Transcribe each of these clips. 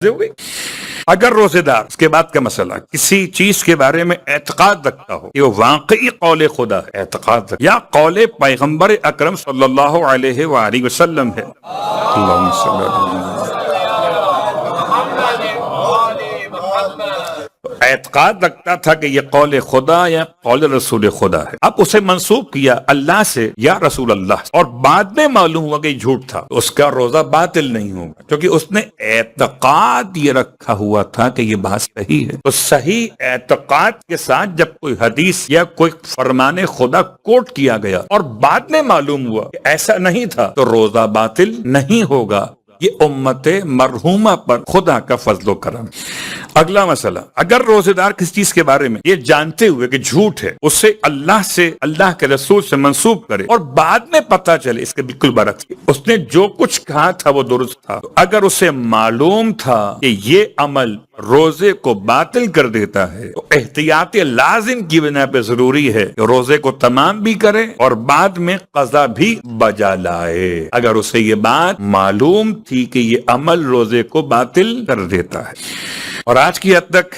ہوئے۔ اگر روزے دار، اس کے بعد کا مسئلہ، کسی چیز کے بارے میں اعتقاد رکھتا ہو کہ وہ واقعی قول خدا ہے، اعتقاد رکھتا یا قول پیغمبر اکرم صلی اللہ علیہ وآلہ وسلم ہے، اللہم صلی اللہ علیہ وسلم، اعتقاد رکھتا تھا کہ یہ قول خدا یا قول رسول خدا ہے، اب اسے منسوب کیا اللہ سے یا رسول اللہ سے، اور بعد میں معلوم ہوا کہ یہ جھوٹ تھا، اس کا روزہ باطل نہیں ہوگا، کیونکہ اس نے اعتقاد یہ رکھا ہوا تھا کہ یہ بات صحیح ہے۔ تو صحیح اعتقاد کے ساتھ جب کوئی حدیث یا کوئی فرمان خدا کوٹ کیا گیا اور بعد میں معلوم ہوا کہ ایسا نہیں تھا، تو روزہ باطل نہیں ہوگا۔ یہ امت مرحومہ پر خدا کا فضل و کرم۔ اگلا مسئلہ، اگر روزے دار کسی چیز کے بارے میں یہ جانتے ہوئے کہ جھوٹ ہے، اسے اللہ سے، اللہ کے رسول سے منسوب کرے اور بعد میں پتہ چلے اس کے بالکل برعکس اس نے جو کچھ کہا تھا وہ درست تھا، تو اگر اسے معلوم تھا کہ یہ عمل روزے کو باطل کر دیتا ہے، تو احتیاط لازم کی بنا پہ ضروری ہے کہ روزے کو تمام بھی کرے اور بعد میں قضا بھی بجا لائے، اگر اسے یہ بات معلوم تھی کہ یہ عمل روزے کو باطل کر دیتا ہے۔ اور آج کی حد تک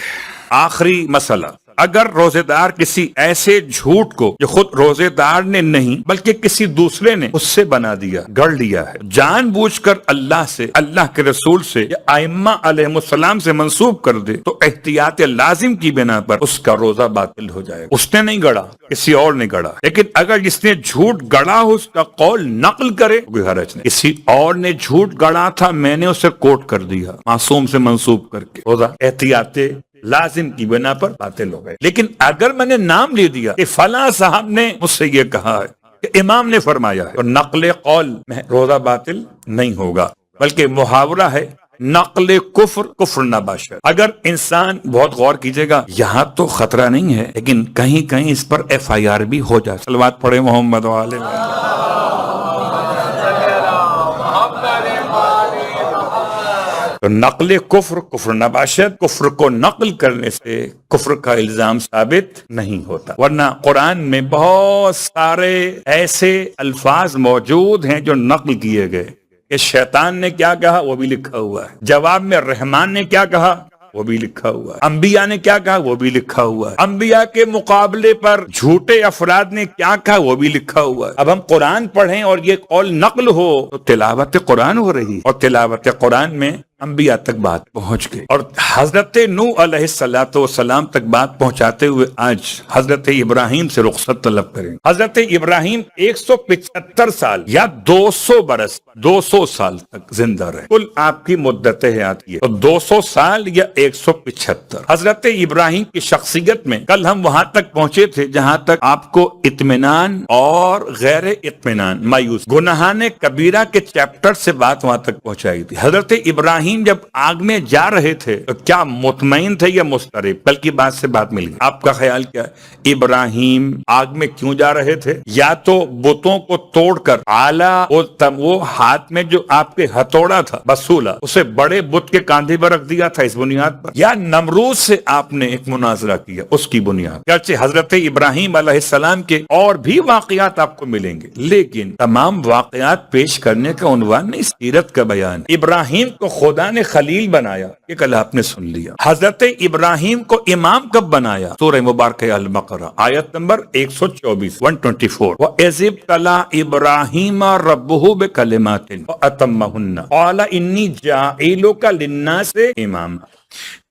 آخری مسئلہ، اگر روزے دار کسی ایسے جھوٹ کو جو خود روزے دار نے نہیں بلکہ کسی دوسرے نے اس سے بنا دیا، گڑ لیا ہے، جان بوجھ کر اللہ سے، اللہ کے رسول سے یا ائمہ علیہ السلام سے منسوب کر دے، تو احتیاط لازم کی بنا پر اس کا روزہ باطل ہو جائے گا۔ اس نے نہیں گڑا، کسی اور نے گڑا، لیکن اگر جس نے جھوٹ گڑا ہو اس کا قول نقل کرے، کوئی حرج نہیں۔ کسی اور نے جھوٹ گڑا تھا، میں نے اسے کوٹ کر دیا معصوم سے منسوب کر کے، روزہ احتیاط لازم کی بنا پر باطل ہو گئے۔ لیکن اگر میں نے نام لے دیا کہ فلاں صاحب نے مجھ سے یہ کہا ہے، کہ امام نے فرمایا ہے، اور نقل قول میں روزہ باطل نہیں ہوگا، بلکہ محاورہ ہے، نقل کفر کفر نہ باشد۔ اگر انسان، بہت غور کیجئے گا، یہاں تو خطرہ نہیں ہے لیکن کہیں کہیں اس پر FIR بھی ہو جائے۔ صلوات پڑھے محمد وآلہ محمد۔ تو نقل کفر کفر نباشد، کفر کو نقل کرنے سے کفر کا الزام ثابت نہیں ہوتا، ورنہ قرآن میں بہت سارے ایسے الفاظ موجود ہیں جو نقل کیے گئے کہ شیطان نے کیا کہا وہ بھی لکھا ہوا ہے، جواب میں رحمان نے کیا کہا وہ بھی لکھا ہوا ہے، انبیاء نے کیا کہا وہ بھی لکھا ہوا ہے، انبیاء کے مقابلے پر جھوٹے افراد نے کیا کہا وہ بھی لکھا ہوا ہے۔ اب ہم قرآن پڑھیں اور یہ قول نقل ہو تو تلاوت قرآن ہو رہی ہے، اور تلاوت قرآن میں انبیاء تک بات پہنچ گئی، اور حضرت نوح علیہ السلام تک بات پہنچاتے ہوئے آج حضرت ابراہیم سے رخصت طلب کریں۔ حضرت ابراہیم 175 سال یا 200 برس، 200 سال تک زندہ رہے، کل آپ کی مدت حیات کی ہے، تو 200 سال یا 175۔ حضرت ابراہیم کی شخصیت میں کل ہم وہاں تک پہنچے تھے جہاں تک آپ کو اطمینان اور غیر اطمینان، مایوس، گناہان کبیرہ کے چیپٹر سے بات وہاں تک پہنچائی تھی۔ حضرت ابراہیم جب آگ میں جا رہے تھے تو کیا مطمئن تھے یا مضطرب؟ بلکہ بات سے بات مل گئی۔ آپ کا خیال کیا ہے؟ ابراہیم آگ میں کیوں جا رہے تھے؟ یا تو بتوں کو توڑ کر وہ ہاتھ میں جو آپ کے ہتھوڑا تھا بسولہ، اسے بڑے بت کے کاندھے پر رکھ دیا تھا اس بنیاد پر، یا نمرود سے آپ نے ایک مناظرہ کیا اس کی بنیاد؟ گرچہ حضرت ابراہیم علیہ السلام کے اور بھی واقعات آپ کو ملیں گے، لیکن تمام واقعات پیش کرنے کا عنوان نہیں، سیرت کا بیان۔ ابراہیم کو خدا نے خلیل بنایا، یہ کل آپ نے سن لیا۔ حضرت ابراہیم کو امام کب بنایا؟ سورہ مبارکہ البقرہ آیت نمبر 124 124، وَإِذِ ابْتَلَىٰ إِبْرَاهِيمَ رَبُّهُ بِكَلِمَاتٍ فَأَتَمَّهُنَّ قَالَ إِنِّي جَاعِلُكَ لِلنَّاسِ إِمَامًا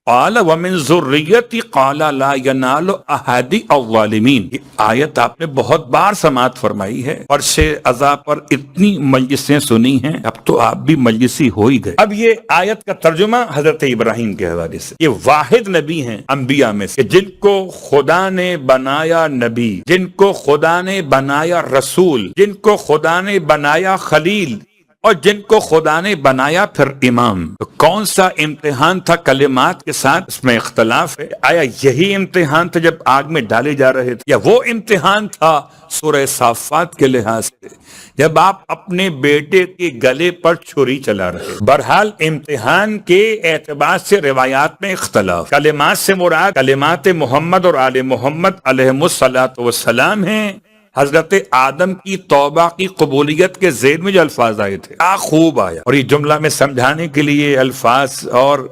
قال ومن ذریتی قال لا ینال احد الظالمین۔ یہ آیت آپ نے بہت بار سماعت فرمائی ہے، فرش عزا پر اتنی مجلسیں سنی ہیں، اب تو آپ بھی مجلسی ہو ہی گئے۔ اب یہ آیت کا ترجمہ حضرت ابراہیم کے حوالے سے، یہ واحد نبی ہیں انبیاء میں سے جن کو خدا نے بنایا نبی، جن کو خدا نے بنایا رسول، جن کو خدا نے بنایا خلیل، اور جن کو خدا نے بنایا پھر امام۔ تو کون سا امتحان تھا کلمات کے ساتھ؟ اس میں اختلاف ہے۔ آیا یہی امتحان تھا جب آگ میں ڈالے جا رہے تھے، یا وہ امتحان تھا سورہ صافات کے لحاظ سے جب آپ اپنے بیٹے کے گلے پر چھری چلا رہے؟ بہرحال امتحان کے اعتبار سے روایات میں اختلاف۔ کلمات سے مراد کلمات محمد اور آل محمد علیہم الصلاۃ والسلام ہیں، حضرت آدم کی توبہ کی قبولیت کے ذیل میں جو الفاظ آئے تھے کیا خوب آیا. اور یہ جملہ میں سمجھانے کے لیے الفاظ اور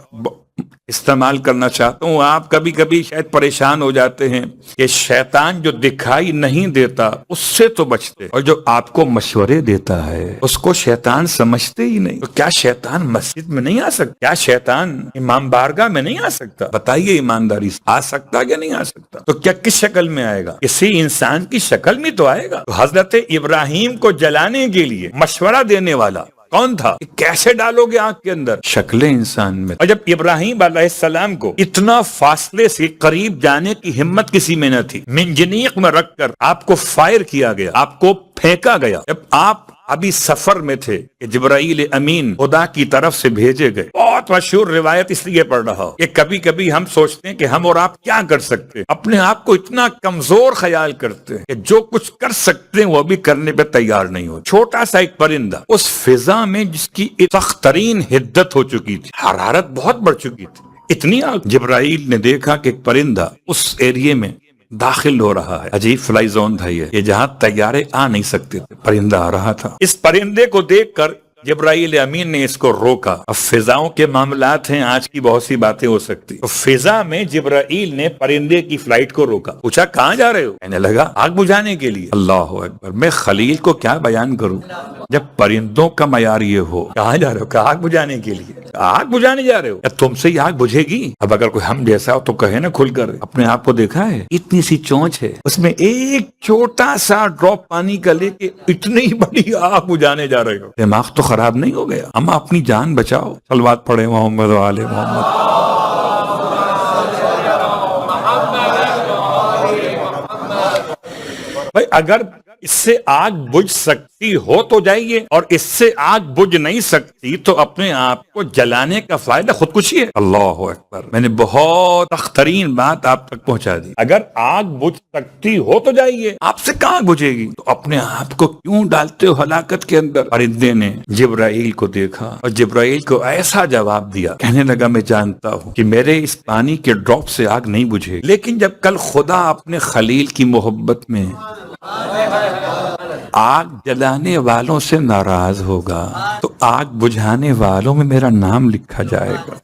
استعمال کرنا چاہتا ہوں. آپ کبھی کبھی شاید پریشان ہو جاتے ہیں کہ شیطان جو دکھائی نہیں دیتا اس سے تو بچتے، اور جو آپ کو مشورے دیتا ہے اس کو شیطان سمجھتے ہی نہیں. تو کیا شیطان مسجد میں نہیں آ سکتا؟ کیا شیطان امام بارگاہ میں نہیں آ سکتا؟ بتائیے ایمانداری سے، آ سکتا یا نہیں آ سکتا؟ تو کیا کس شکل میں آئے گا؟ کسی انسان کی شکل میں تو آئے گا. تو حضرت ابراہیم کو جلانے کے لیے مشورہ دینے والا کون تھا؟ کیسے ڈالو گے آنکھ کے اندر؟ شکل انسان میں. اور جب ابراہیم علیہ السلام کو اتنا فاصلے سے قریب جانے کی ہمت کسی میں نہ تھی، منجنیق میں رکھ کر آپ کو فائر کیا گیا، آپ کو پھینکا گیا. جب آپ ابھی سفر میں تھے کہ جبرائیل امین خدا کی طرف سے بھیجے گئے. بہت مشہور روایت اس لیے پڑھ رہا ہوں کہ کبھی کبھی ہم سوچتے ہیں کہ ہم اور آپ کیا کر سکتے ہیں، اپنے آپ کو اتنا کمزور خیال کرتے ہیں کہ جو کچھ کر سکتے ہیں وہ بھی کرنے پہ تیار نہیں ہو. چھوٹا سا ایک پرندہ اس فضا میں جس کی سخت ترین حدت ہو چکی تھی، حرارت بہت بڑھ چکی تھی، اتنی آگ. جبرائیل نے دیکھا کہ ایک پرندہ اس ایریے میں داخل ہو رہا ہے. عجیب فلائی زون تھا یہ جہاں طیارے آ نہیں سکتے تھے. پرندہ آ رہا تھا. اس پرندے کو دیکھ کر جبرائیل امین نے اس کو روکا. اب فضاؤں کے معاملات ہیں، آج کی بہت سی باتیں ہو سکتی. تو فضا میں جبرائیل نے پرندے کی فلائٹ کو روکا. پوچھا کہاں جا رہے ہو؟ کہنے لگا آگ بجھانے کے لیے. اللہ اکبر. میں خلیل کو کیا بیان کروں جب پرندوں کا معیار یہ ہو. کہاں جا رہے ہو؟ کہا آگ بجھانے کے لیے. آگ بجھانے جا رہے ہو؟ تم سے یہ آگ بجھے گی؟ اب اگر کوئی ہم جیسا ہو تو کہے نا کھل کر. اپنے آپ کو دیکھا ہے، اتنی سی چونچ ہے، اس میں ایک چھوٹا سا ڈراپ پانی کا لے کے اتنی بڑی آگ بجھانے جا رہے ہو. دماغ تو خراب نہیں ہو گیا؟ ہم اپنی جان بچاؤ. صلوات پڑھے محمد و آل محمد. بھائی اگر اس سے آگ بجھ سکتی ہو تو جائیے، اور اس سے آگ بجھ نہیں سکتی تو اپنے آپ کو جلانے کا فائدہ خودکشی ہے. اللہ اکبر. میں نے بہت سخت ترین بات آپ تک پہنچا دی. اگر آگ بجھ سکتی ہو تو جائیے، آپ سے کہاں بجھے گی؟ تو اپنے آپ کو کیوں ڈالتے ہو ہلاکت کے اندر؟ پرندے نے جبرائیل کو دیکھا اور جبرائیل کو ایسا جواب دیا، کہنے لگا میں جانتا ہوں کہ میرے اس پانی کے ڈراپ سے آگ نہیں بجھے، لیکن جب کل خدا اپنے خلیل کی محبت میں آگ جلانے والوں سے ناراض ہوگا تو آگ بجھانے والوں میں میرا نام لکھا جائے گا.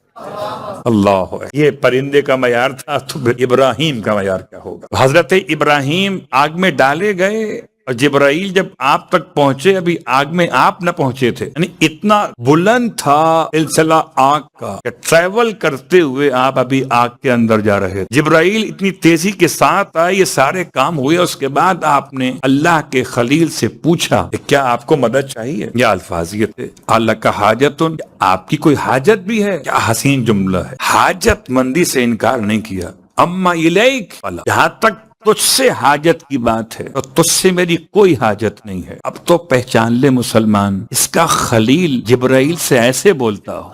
اللہ. یہ پرندے کا معیار تھا تو ابراہیم کا معیار کیا ہوگا؟ حضرت ابراہیم آگ میں ڈالے گئے اور جبرائیل جب آپ تک پہنچے، ابھی آگ میں آپ نہ پہنچے تھے. یعنی اتنا بلند تھا سلسلہ آگ کا کہ ٹریول کرتے ہوئے آپ ابھی آگ کے اندر جا رہے تھے. جبرائیل اتنی تیزی کے ساتھ آئے، یہ سارے کام ہوئے. اس کے بعد آپ نے اللہ کے خلیل سے پوچھا کہ کیا آپ کو مدد چاہیے؟ یا الفاظ یہ تھے اللہ کا حاجتن، آپ کی کوئی حاجت بھی ہے؟ کیا حسین جملہ ہے. حاجت مندی سے انکار نہیں کیا. اما الیک، جہاں تک تجھ سے حاجت کی بات ہے تو تجھ سے میری کوئی حاجت نہیں ہے. اب تو پہچان لے مسلمان، اس کا خلیل جبرائیل سے ایسے بولتا ہو،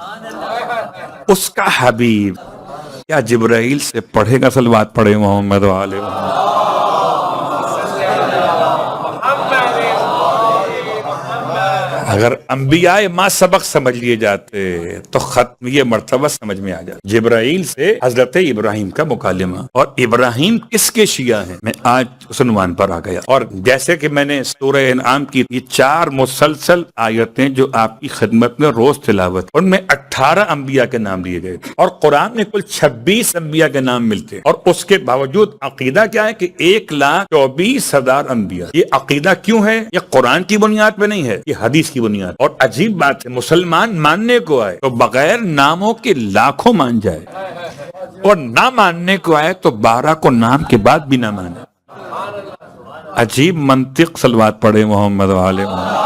اس کا حبیب کیا جبرائیل سے پڑھے گا؟ صلوات پڑھے محمد و آل محمد. اگر انبیاء ما سبق سمجھ لیے جاتے تو ختم یہ مرتبہ سمجھ میں آ جاتا. جبرائیل سے حضرت ابراہیم کا مکالمہ، اور ابراہیم کس کے شیعہ ہیں میں آج اس عنوان پر آ گیا. اور جیسے کہ میں نے سورہ انعام کی یہ 4 مسلسل آیتیں جو آپ کی خدمت میں روز تلاوت، ان میں 18 انبیاء کے نام لیے گئے تھے، اور قرآن میں کل 26 انبیاء کے نام ملتے. اور اس کے باوجود عقیدہ کیا ہے کہ 1,24,000 انبیاء. یہ عقیدہ کیوں ہے؟ یہ قرآن کی بنیاد پہ نہیں ہے، یہ حدیث کی بنیاد. اور عجیب بات ہے، مسلمان ماننے کو آئے تو بغیر ناموں کے لاکھوں مان جائے، اور نہ ماننے کو آئے تو 12 کو نام کے بعد بھی نہ مانے. عجیب منطق. صلوات پڑھے محمد و آل محمد.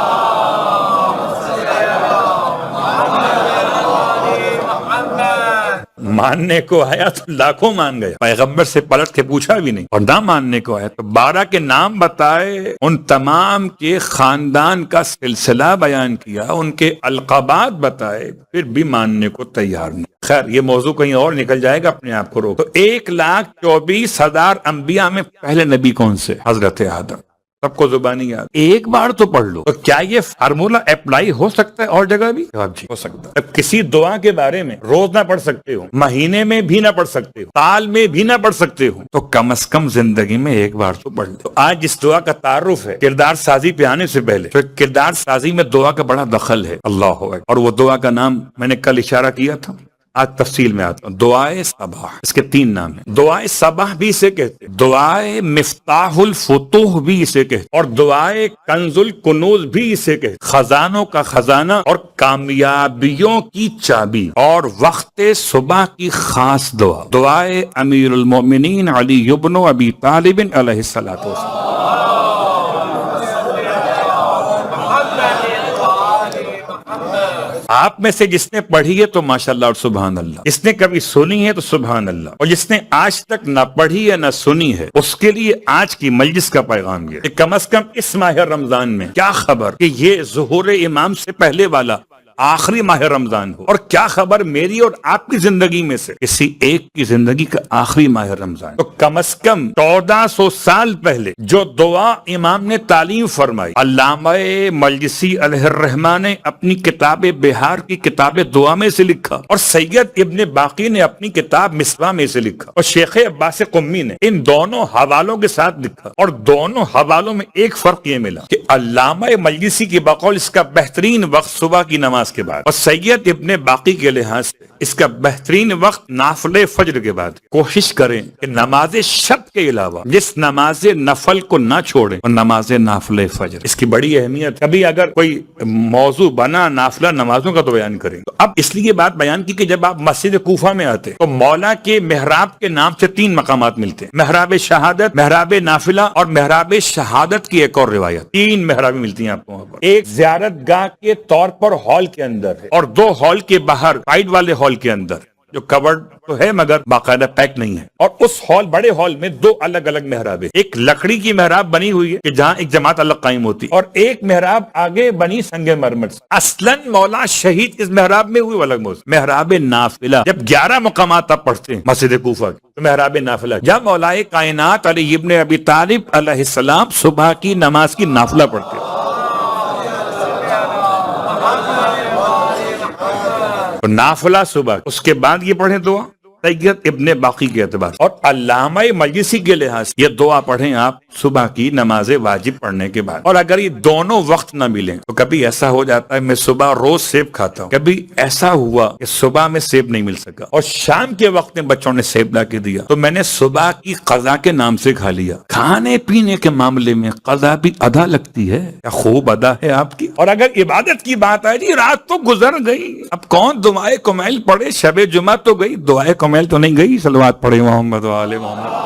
ماننے کو آیا تو لاکھوں مان گیا، پیغمبر سے پلٹ کے پوچھا بھی نہیں. اور نہ ماننے کو آیا تو 12 کے نام بتائے، ان تمام کے خاندان کا سلسلہ بیان کیا، ان کے القابات بتائے، پھر بھی ماننے کو تیار نہیں. خیر یہ موضوع کہیں اور نکل جائے گا، اپنے آپ کو روک. تو 1,24,000 انبیاء میں پہلے نبی کون سے؟ حضرت آدم. سب کو زبانی یاد، ایک بار تو پڑھ لو. تو کیا یہ فارمولا اپلائی ہو سکتا ہے اور جگہ بھی؟ جواب جی ہو سکتا ہے. اب کسی دعا کے بارے میں روز نہ پڑھ سکتے ہو، مہینے میں بھی نہ پڑھ سکتے ہو، سال میں بھی نہ پڑھ سکتے ہو، تو کم از کم زندگی میں ایک بار تو پڑھ لو. تو آج اس دعا کا تعارف ہے کردار سازی پہ آنے سے پہلے. تو کردار سازی میں دعا کا بڑا دخل ہے. اللہ اکبر. اور وہ دعا کا نام میں نے کل اشارہ کیا تھا، آج تفصیل میں آتا ہوں. دعائے صباح، اس کے 3 نام ہیں. دعائے صباح بھی اسے کہتے ہیں، دعائے مفتاح الفتوح بھی اسے کہتے، اور دعائے کنز الکنوز بھی اسے کہتے. خزانوں کا خزانہ اور کامیابیوں کی چابی، اور وقت صبح کی خاص دعا، دعائے امیر المومنین علی ابن ابی طالب علیہ الصلوۃ والسلام. آپ میں سے جس نے پڑھی ہے تو ماشاءاللہ اور سبحان اللہ، جس نے کبھی سنی ہے تو سبحان اللہ، اور جس نے آج تک نہ پڑھی ہے نہ سنی ہے اس کے لیے آج کی مجلس کا پیغام یہ کہ کم از کم اس ماہ رمضان میں کیا خبر کہ یہ ظہور امام سے پہلے والا آخری ماہ رمضان ہو، اور کیا خبر میری اور آپ کی زندگی میں سے کسی ایک کی زندگی کا آخری ماہ رمضان. تو کم از کم 1400 سال پہلے جو دعا امام نے تعلیم فرمائی، علامہ مجلسی علیہ الرحمہ نے اپنی کتاب بہار کی کتاب دعا میں سے لکھا، اور سید ابن باقی نے اپنی کتاب مصباح میں سے لکھا، اور شیخ عباس قمی نے ان دونوں حوالوں کے ساتھ لکھا. اور دونوں حوالوں میں ایک فرق یہ ملا کہ علامہ مجلسی کی بقول اس کا بہترین وقت صبح کی نماز کے بعد، اور سید ابن باقی کے لحاظ سے اس کا بہترین وقت نافل فجر کے بعد. کوشش کریں کہ نماز شب کے علاوہ جس نماز نفل کو نہ چھوڑیں، اور نماز نافل فجر، اس کی بڑی اہمیت. کبھی اگر کوئی موضوع بنا نافلہ نمازوں کا تو بیان کریں. تو اب اس لیے بات بیان کی کہ جب آپ مسجد کوفہ میں آتے تو مولا کے محراب کے نام سے 3 مقامات ملتے ہیں، محراب شہادت، محراب نافلہ اور محراب شہادت کی ایک اور روایت. 3 محرابیں ملتی ہیں آپ کو وہاں پر. ایک زیارت گاہ کے طور پر ہال کے اندر ہے، اور 2 ہال کے باہر سائڈ والے ہال کے اندر جو کورڈ تو ہے مگر باقاعدہ پیک نہیں ہے. اور اس ہال بڑے ہال میں 2 الگ الگ محراب ہے. ایک لکڑی کی محراب بنی ہوئی ہے کہ جہاں ایک جماعت الگ قائم ہوتی، اور ایک محراب آگے بنی سنگ مرمر سے. اصلاً مولا شہید اس محراب میں ہوئی الگ موضوع. محراب نافلہ جب 11 مقامات آپ پڑھتے ہیں مسجد کوفہ کی، تو محراب نافلہ جب مولائے کائنات علی ابن ابی طالب علیہ السلام صبح کی نماز کی نافلہ پڑھتے ہیں. نافلہ صبح، اس کے بعد یہ پڑھیں دعا سید ابن باقی کے اعتبار، اور علامہ مجلسی کے لحاظ یہ دعا پڑھیں آپ صبح کی نماز واجب پڑھنے کے بعد. اور اگر یہ دونوں وقت نہ ملیں تو کبھی ایسا ہو جاتا ہے میں صبح روز سیب کھاتا ہوں، کبھی ایسا ہوا کہ صبح میں سیب نہیں مل سکا اور شام کے وقت میں بچوں نے سیب لا کے دیا تو میں نے صبح کی قضا کے نام سے کھا لیا. کھانے پینے کے معاملے میں قضا بھی ادا لگتی ہے، کیا خوب ادا ہے آپ کی. اور اگر عبادت کی بات آئے جی رات تو گزر گئی، اب کون دعائے کمیل پڑھے، شب جمعہ تو گئی، دعائے کمیل تو نہیں گئی. صلوات پڑھے محمد و آل محمد.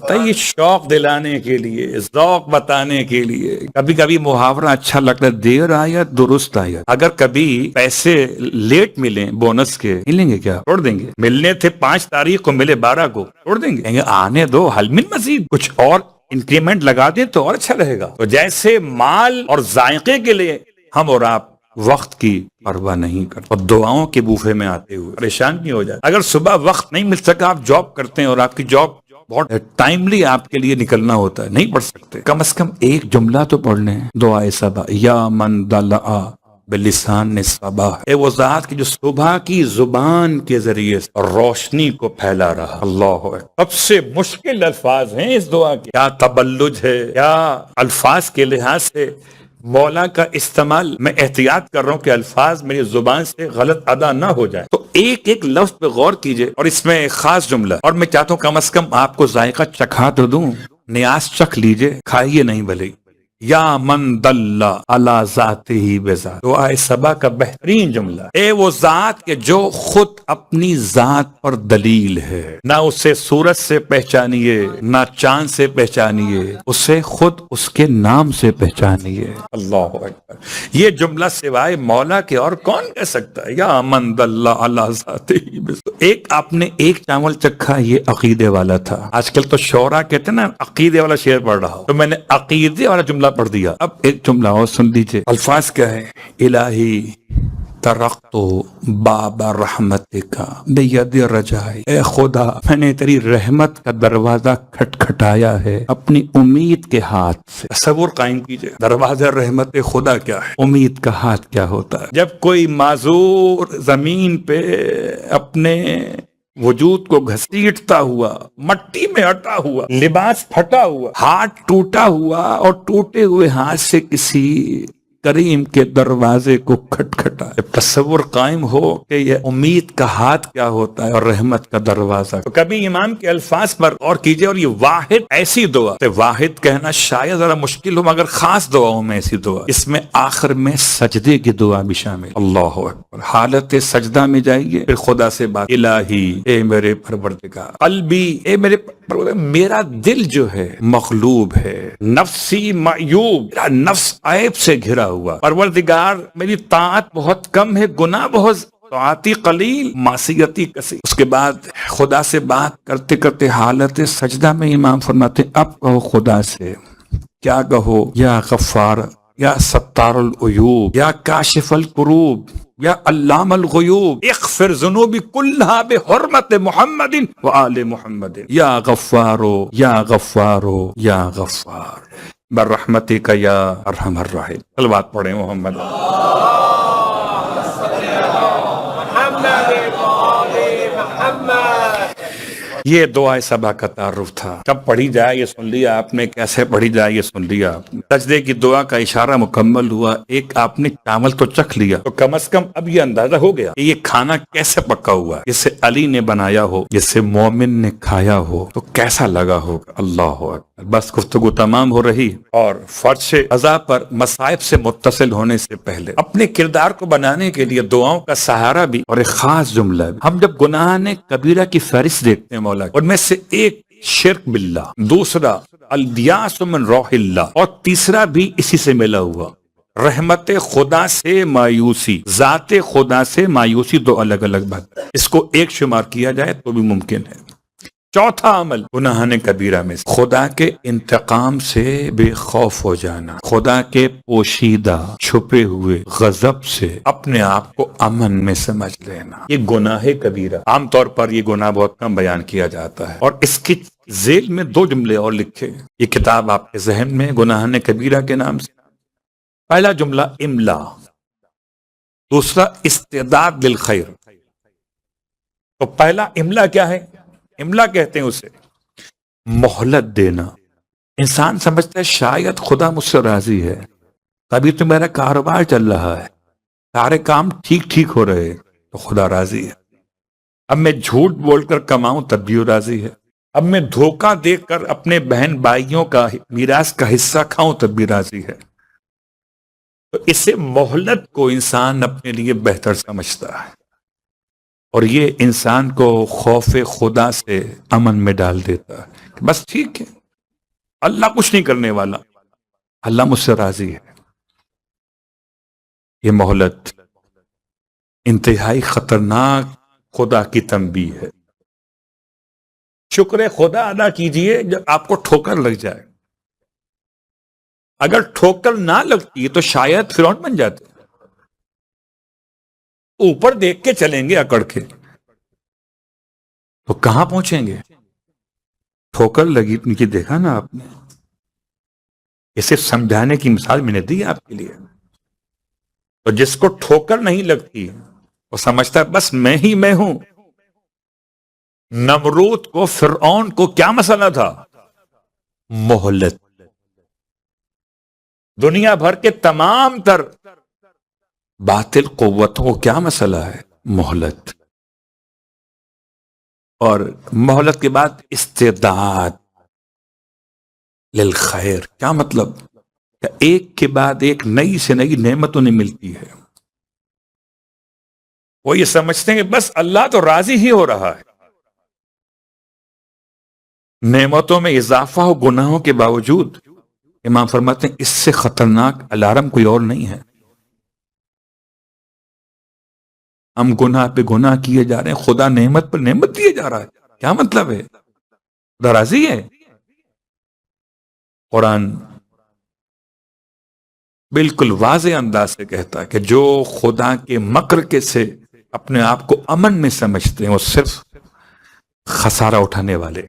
تو یہ شوق دلانے کے لیے، ذوق بتانے کے لیے کبھی کبھی محاورہ اچھا لگتا ہے، دیر آیت درست آیت. اگر کبھی پیسے لیٹ ملیں بونس کے، ملیں گے کیا؟ چھوڑ دیں گے. ملنے تھے 5 تاریخ کو، ملے 12 کو، چھوڑ دیں گے. آنے دو، حل من مزید، کچھ اور انکریمنٹ لگا دیں تو اور اچھا رہے گا. تو جیسے مال اور ذائقے کے لیے ہم اور آپ وقت کی پرواہ نہیں کرتے اور دعاؤں کے بوفے میں آتے ہوئے پریشان نہیں ہو جاتے. اگر صبح وقت نہیں مل سکا، آپ جاب کرتے ہیں اور آپ کی جاب بہت ٹائملی آپ کے لیے نکلنا ہوتا ہے، نہیں پڑھ سکتے، کم از کم ایک جملہ تو پڑھ لیں. دعائے صبح، یا من دلع بلسان صباح، اے وہ ذات کی جو صبح کی زبان کے ذریعے روشنی کو پھیلا رہا. اللہ ہے. سب سے مشکل الفاظ ہیں اس دعا کے. کیا تبلج ہے، کیا الفاظ کے لحاظ سے مولا کا استعمال. میں احتیاط کر رہا ہوں کہ الفاظ میری زبان سے غلط ادا نہ ہو جائے. تو ایک ایک لفظ پہ غور کیجئے، اور اس میں ایک خاص جملہ، اور میں چاہتا ہوں کم از کم آپ کو ذائقہ چکھا تو دوں، نیاز چکھ لیجئے، کھائیے نہیں بھلے. یا من دل علی ذاتہ بذات، دعائے صبح کا بہترین جملہ. اے وہ ذات کہ جو خود اپنی ذات پر دلیل ہے، نہ اسے سورج سے پہچانیے نہ چاند سے پہچانیے، اسے خود اس کے نام سے پہچانیے. اللہ اکبر. یہ جملہ سوائے مولا کے اور کون کہہ سکتا ہے؟ یا من دل علی ذاتہ بذات. ایک آپ نے ایک چاول چکھا، یہ عقیدے والا تھا. آج کل تو شعرا کہتے ہیں نا عقیدے والا شعر پڑھ رہا ہوں، تو میں نے عقیدے والا جملہ پڑھ دیا. اب ایک جملہ اور سن لیجئے. الفاظ کیا ہے؟ الہی طرقت باب رحمتک بید رجائی، اے خدا میں نے تیری رحمت کا دروازہ کھٹکھٹایا ہے اپنی امید کے ہاتھ سے۔ تصور قائم کیجئے، دروازہ رحمت خدا کیا ہے، امید کا ہاتھ کیا ہوتا ہے۔ جب کوئی معذور زمین پہ اپنے وجود کو گھسیٹتا ہوا، مٹی میں اٹا ہوا، لباس پھٹا ہوا، ہاتھ ٹوٹا ہوا، اور ٹوٹے ہوئے ہاتھ سے کسی کریم کے دروازے کو کھٹکھٹا، جب تصور قائم ہو کہ یہ امید کا ہاتھ کیا ہوتا ہے اور رحمت کا دروازہ، تو کبھی امام کے الفاظ پر غور کیجئے۔ اور یہ واحد ایسی دعا، واحد کہنا شاید ذرا مشکل ہو مگر خاص دعاؤں میں ایسی دعا، اس میں آخر میں سجدے کی دعا بھی شامل۔ اللہ اکبر، حالت سجدہ میں جائیے، پھر خدا سے بات، الہی اے میرے پروردگار، قلبی اے میرے پروردگار، میرا دل جو ہے مغلوب ہے، نفسی معیوب، میرا نفس عیب سے گھرا ہوا، پروردگار میری طاعت بہت کم ہے، گناہ بہت، طاعتی قلیل معصیتی کثیر۔ اس کے بعد خدا سے بات کرتے کرتے حالت سجدہ میں امام فرماتے ہیں اب کہو خدا سے، کیا کہو؟ یا غفار، یا ستار العیوب، یا کاشف الکروب، یا علام الغیوب، اغفر ذنوبی کلھا بحرمت محمد وآل محمد، یا غفارو یا غفارو یا غفار برحمتک یا ارحم الراحمین۔ صلوات پڑھیں محمد۔ یہ دعا صبا کا تعارف تھا، کب پڑھی جائے یہ سن لیا آپ نے، کیسے پڑھی جائے یہ سن لیا آپ نے، سجدے کی دعا کا اشارہ مکمل ہوا، ایک آپ نے چاول تو چکھ لیا، تو کم از کم اب یہ اندازہ ہو گیا کہ یہ کھانا کیسے پکا ہوا ہے، جسے علی نے بنایا ہو، جسے مومن نے کھایا ہو تو کیسا لگا ہوگا۔ اللہ اکبر۔ بس گفتگو تمام ہو رہی، اور فرش عزا پر مصائب سے متصل ہونے سے پہلے اپنے کردار کو بنانے کے لیے دعاؤں کا سہارا بھی، اور ایک خاص جملہ بھی۔ ہم جب گناہ نے کبیرہ کی فہرست دیکھتے ہیں مولا، ان میں سے ایک شرک باللہ، دوسرا الیاس من روح اللہ، اور تیسرا بھی اسی سے ملا ہوا رحمت خدا سے مایوسی، ذات خدا سے مایوسی، دو الگ الگ بات، اس کو ایک شمار کیا جائے تو بھی ممکن ہے۔ چوتھا عمل گناہ کبیرہ میں خدا کے انتقام سے بے خوف ہو جانا، خدا کے پوشیدہ چھپے ہوئے غضب سے اپنے آپ کو امن میں سمجھ لینا، یہ گناہ کبیرہ۔ عام طور پر یہ گناہ بہت کم بیان کیا جاتا ہے، اور اس کی ذیل میں دو جملے اور لکھے، یہ کتاب آپ کے ذہن میں گناہ کبیرہ کے نام سے۔ پہلا جملہ املا، دوسرا استعداد للخیر۔ تو پہلا املا کیا ہے؟ املا کہتے ہیں اسے مہلت دینا۔ انسان سمجھتا ہے شاید خدا مجھ سے راضی ہے، تبھی تو میرا کاروبار چل رہا ہے، سارے کام ٹھیک ٹھیک ہو رہے، تو خدا راضی ہے۔ اب میں جھوٹ بول کر کماؤں تب بھی وہ راضی ہے، اب میں دھوکہ دے کر اپنے بہن بھائیوں کا میراث کا حصہ کھاؤں تب بھی راضی ہے۔ تو اسے مہلت کو انسان اپنے لیے بہتر سمجھتا ہے، اور یہ انسان کو خوف خدا سے امن میں ڈال دیتا ہے کہ بس ٹھیک ہے، اللہ کچھ نہیں کرنے والا، اللہ مجھ سے راضی ہے۔ یہ مہلت انتہائی خطرناک خدا کی تنبیہ ہے۔ شکر خدا ادا کیجئے جب آپ کو ٹھوکر لگ جائے، اگر ٹھوکر نہ لگتی تو شاید فرعون بن جاتے، اوپر دیکھ کے چلیں گے اکڑ کے، تو کہاں پہنچیں گے؟ ٹھوکر لگی نیچے دیکھا نا آپ نے، یہ صرف سمجھانے کی مثال میں نے دی آپ کے لیے۔ تو جس کو ٹھوکر نہیں لگتی وہ سمجھتا ہے بس میں ہی میں ہوں۔ نمرود کو، فرعون کو کیا مسئلہ تھا؟ مہلت۔ دنیا بھر کے تمام تر باطل قوتوں کو کیا مسئلہ ہے؟ مہلت۔ اور مہلت کے بعد استعداد للخیر، کیا مطلب؟ کہ ایک کے بعد ایک نئی سے نئی نعمت انہیں ملتی ہے، وہ یہ سمجھتے ہیں کہ بس اللہ تو راضی ہی ہو رہا ہے، نعمتوں میں اضافہ ہو گناہوں کے باوجود۔ امام فرماتے ہیں اس سے خطرناک الارم کوئی اور نہیں ہے۔ ہم گناہ پہ گناہ کیے جا رہے ہیں، خدا نعمت پر نعمت دیے جا رہا ہے، کیا مطلب ہے؟ خدا راضی ہے؟ قرآن بالکل واضح انداز سے کہتا ہے کہ جو خدا کے مکر کے سے اپنے آپ کو امن میں سمجھتے ہیں وہ صرف خسارہ اٹھانے والے